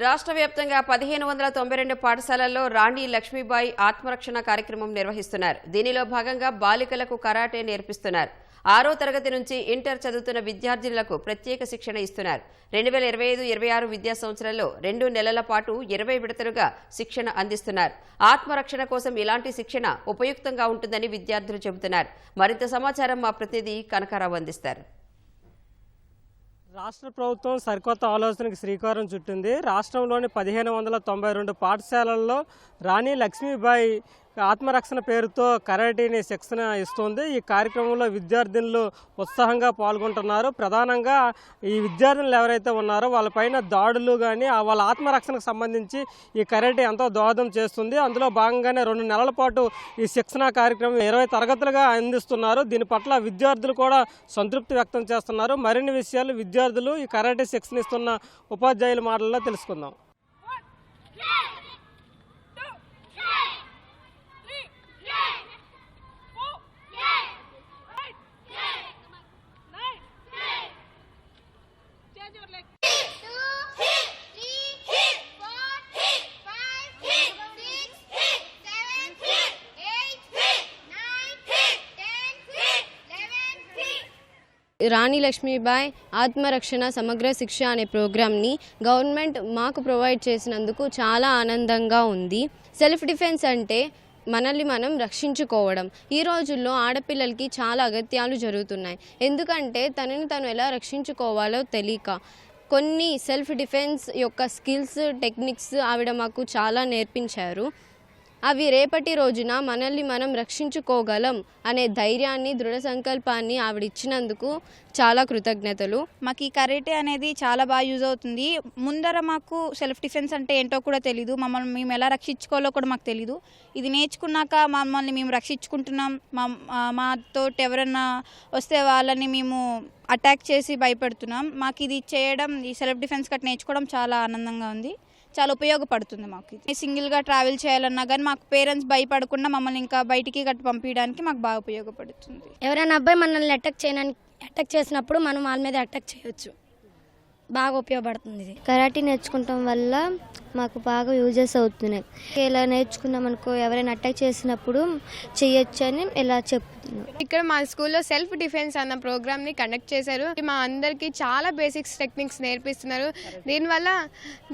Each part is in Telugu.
రాష్ట్ర వ్యాప్తంగా 1592 పాఠశాలల్లో రాణి లక్ష్మీబాయి ఆత్మరక్షణ కార్యక్రమం నిర్వహిస్తున్నారు. దీనిలో భాగంగా బాలికలకు కరాటే నేర్పిస్తున్నారు. 6వ తరగతి నుంచి ఇంటర్ చదువుతున్న విద్యార్థినులకు ప్రత్యేక శిక్షణ ఇస్తున్నారు. 2025-26 విద్యా సంవత్సరంలో 2 నెలల పాటు 20 విడతలుగా శిక్షణ అందిస్తున్నారు. ఆత్మరక్షణ కోసం ఇలాంటి శిక్షణ ఉపయుక్తంగా ఉంటుందని విద్యార్థులు చెబుతున్నారు. మరింత సమాచారం మా ప్రతినిధి కనకారావు అందిస్తారు. రాష్ట్ర ప్రభుత్వం సరికొత్త ఆలోచనకు శ్రీకారం చుట్టింది. రాష్ట్రంలోని 1592 పాఠశాలల్లో రాణి లక్ష్మీబాయి ఆత్మరక్షణ పేరుతో కరాటీని శిక్షణ ఇస్తుంది. ఈ కార్యక్రమంలో విద్యార్థినులు ఉత్సాహంగా పాల్గొంటున్నారు. ప్రధానంగా ఈ విద్యార్థులు ఎవరైతే ఉన్నారో వాళ్ళపైన దాడులు కానీ వాళ్ళ ఆత్మరక్షణకు సంబంధించి ఈ కరాటీ ఎంతో దోహదం చేస్తుంది. అందులో భాగంగానే 2 నెలల పాటు ఈ శిక్షణ కార్యక్రమం 20 తరగతులుగా అందిస్తున్నారు. దీని పట్ల విద్యార్థులు కూడా సంతృప్తి వ్యక్తం చేస్తున్నారు. మరిన్ని విషయాలు విద్యార్థులు ఈ కరాటీ శిక్షణ ఇస్తున్న ఉపాధ్యాయుల మాటల్లో తెలుసుకుందాం. రాణి లక్ష్మీబాయి ఆత్మరక్షణ సమగ్ర శిక్ష అనే ప్రోగ్రామ్ని గవర్నమెంట్ మాకు ప్రొవైడ్ చేసినందుకు చాలా ఆనందంగా ఉంది. సెల్ఫ్ డిఫెన్స్ అంటే మనల్ని మనం రక్షించుకోవడం. ఈ రోజుల్లో ఆడపిల్లలకి చాలా అగత్యాలు జరుగుతున్నాయి. ఎందుకంటే తనని తను ఎలా రక్షించుకోవాలో తెలియక కొన్ని సెల్ఫ్ డిఫెన్స్ యొక్క స్కిల్స్ టెక్నిక్స్ ఆవిడ మాకు చాలా నేర్పించారు. అవి రేపటి రోజున మనల్ని మనం రక్షించుకోగలం అనే ధైర్యాన్ని దృఢ సంకల్పాన్ని ఆవిడ ఇచ్చినందుకు చాలా కృతజ్ఞతలు. మాకు ఈ కరాటే అనేది చాలా బాగా యూజ్ అవుతుంది. ముందర మాకు సెల్ఫ్ డిఫెన్స్ అంటే ఏంటో కూడా తెలీదు. మమ్మల్ని మేము ఎలా రక్షించుకోవాలో కూడా మాకు తెలీదు. ఇది నేర్చుకున్నాక మమ్మల్ని మేము రక్షించుకుంటున్నాం. మాతో ఎవరన్నా వస్తే వాళ్ళని మేము అటాక్ చేసి భయపెడుతున్నాం. మాకు ఇది చేయడం, ఈ సెల్ఫ్ డిఫెన్స్ కట్ నేర్చుకోవడం చాలా ఆనందంగా ఉంది. చాలా ఉపయోగపడుతుంది. మాకు ఇది సింగిల్గా ట్రావెల్ చేయాలన్నా కానీ మాకు పేరెంట్స్ భయపడకుండా మమ్మల్ని ఇంకా బయటికి గట్టి పంపించడానికి మాకు బాగా ఉపయోగపడుతుంది. ఎవరైనా అబ్బాయి మనల్ని అటాక్ చేసినప్పుడు మనం వాళ్ళ మీద అటాక్ చేయొచ్చు. బాగా ఉపయోగపడుతుంది. ఇది కరాటీ నేర్చుకుంటాం వల్ల మాకు బాగా యూజెస్ అవుతున్నాయి. ఇలా నేర్చుకున్నాం అనుకో ఎవరైనా అటాక్ చేసినప్పుడు చేయొచ్చు అని ఇలా చెప్తున్నాం. ఇక్కడ మా స్కూల్లో సెల్ఫ్ డిఫెన్స్ అన్న ప్రోగ్రామ్ని కండక్ట్ చేశారు. మా అందరికీ చాలా బేసిక్స్ టెక్నిక్స్ నేర్పిస్తున్నారు.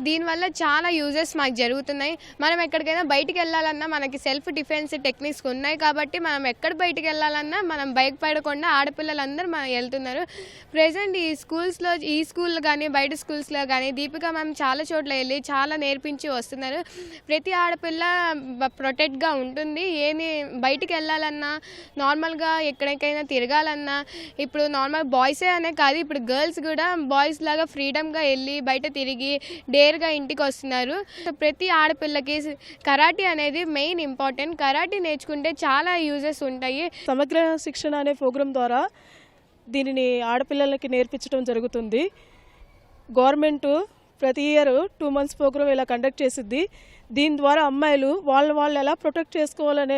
దీనివల్ల చాలా యూజెస్ మాకు జరుగుతున్నాయి. మనం ఎక్కడికైనా బయటికి వెళ్ళాలన్నా మనకి సెల్ఫ్ డిఫెన్స్ టెక్నిక్స్ ఉన్నాయి కాబట్టి మనం ఎక్కడ బయటికి వెళ్ళాలన్నా మనం భయపడకుండా ఆడపిల్లలందరూ మనం వెళ్తున్నారు. ప్రెజెంట్ ఈ స్కూల్ కానీ బయట స్కూల్స్లో కానీ దీపిక మ్యామ్ చాలా చోట్ల వెళ్ళి చాలా నేర్పించి వస్తున్నారు. ప్రతి ఆడపిల్ల ప్రొటెక్ట్గా ఉంటుంది. ఏమి బయటికి వెళ్ళాలన్నా నార్మల్గా ఎక్కడికైనా తిరగాలన్నా ఇప్పుడు నార్మల్ బాయ్సే అనే కాదు, ఇప్పుడు గర్ల్స్ కూడా బాయ్స్ లాగా ఫ్రీడమ్గా వెళ్ళి బయట తిరిగి డేర్గా ఇంటికి వస్తున్నారు. ప్రతి ఆడపిల్లకి కరాటీ అనేది మెయిన్ ఇంపార్టెంట్. కరాటీ నేర్చుకుంటే చాలా యూజెస్ ఉంటాయి. సమగ్ర శిక్షణ అనే ప్రోగ్రాం ద్వారా దీనిని ఆడపిల్లలకి నేర్పించడం జరుగుతుంది. గవర్నమెంట్ ప్రతి ఇయర్ 2 months ప్రోగ్రాం ఇలా కండక్ట్ చేసిద్ది. దీని ద్వారా అమ్మాయిలు వాళ్ళు ఎలా ప్రొటెక్ట్ చేసుకోవాలనే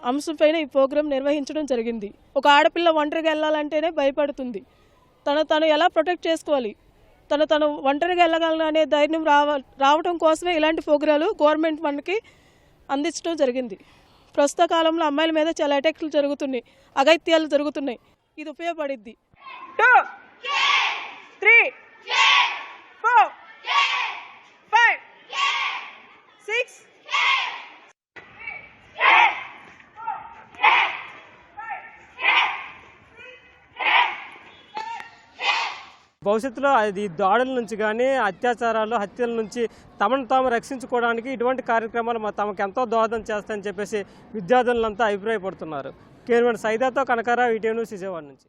అంశంపైన ఈ ప్రోగ్రాం నిర్వహించడం జరిగింది. ఒక ఆడపిల్ల ఒంటరిగా వెళ్ళాలంటేనే భయపడుతుంది. తను ఎలా ప్రొటెక్ట్ చేసుకోవాలి, తను ఒంటరిగా వెళ్ళగలనే ధైర్యం రావడం కోసమే ఇలాంటి ప్రోగ్రాలు గవర్నమెంట్ మనకి అందించడం జరిగింది. ప్రస్తుత కాలంలో అమ్మాయిల మీద చాలా అటాక్లు జరుగుతున్నాయి, అగత్యాలు జరుగుతున్నాయి. ఇది ఉపయోగపడిద్ది. 2 3 4 5 6 భవిష్యత్తులో అది దాడుల నుంచి కానీ అత్యాచారాలు హత్యల నుంచి తమను తాము రక్షించుకోవడానికి ఇటువంటి కార్యక్రమాలు తమకు ఎంతో దోహదం చేస్తాయని చెప్పేసి విద్యార్థులంతా అభిప్రాయపడుతున్నారు. కేవలం సైదాతో కనకారావు, ఈటీవీ న్యూస్, విజయవాడ నుంచి.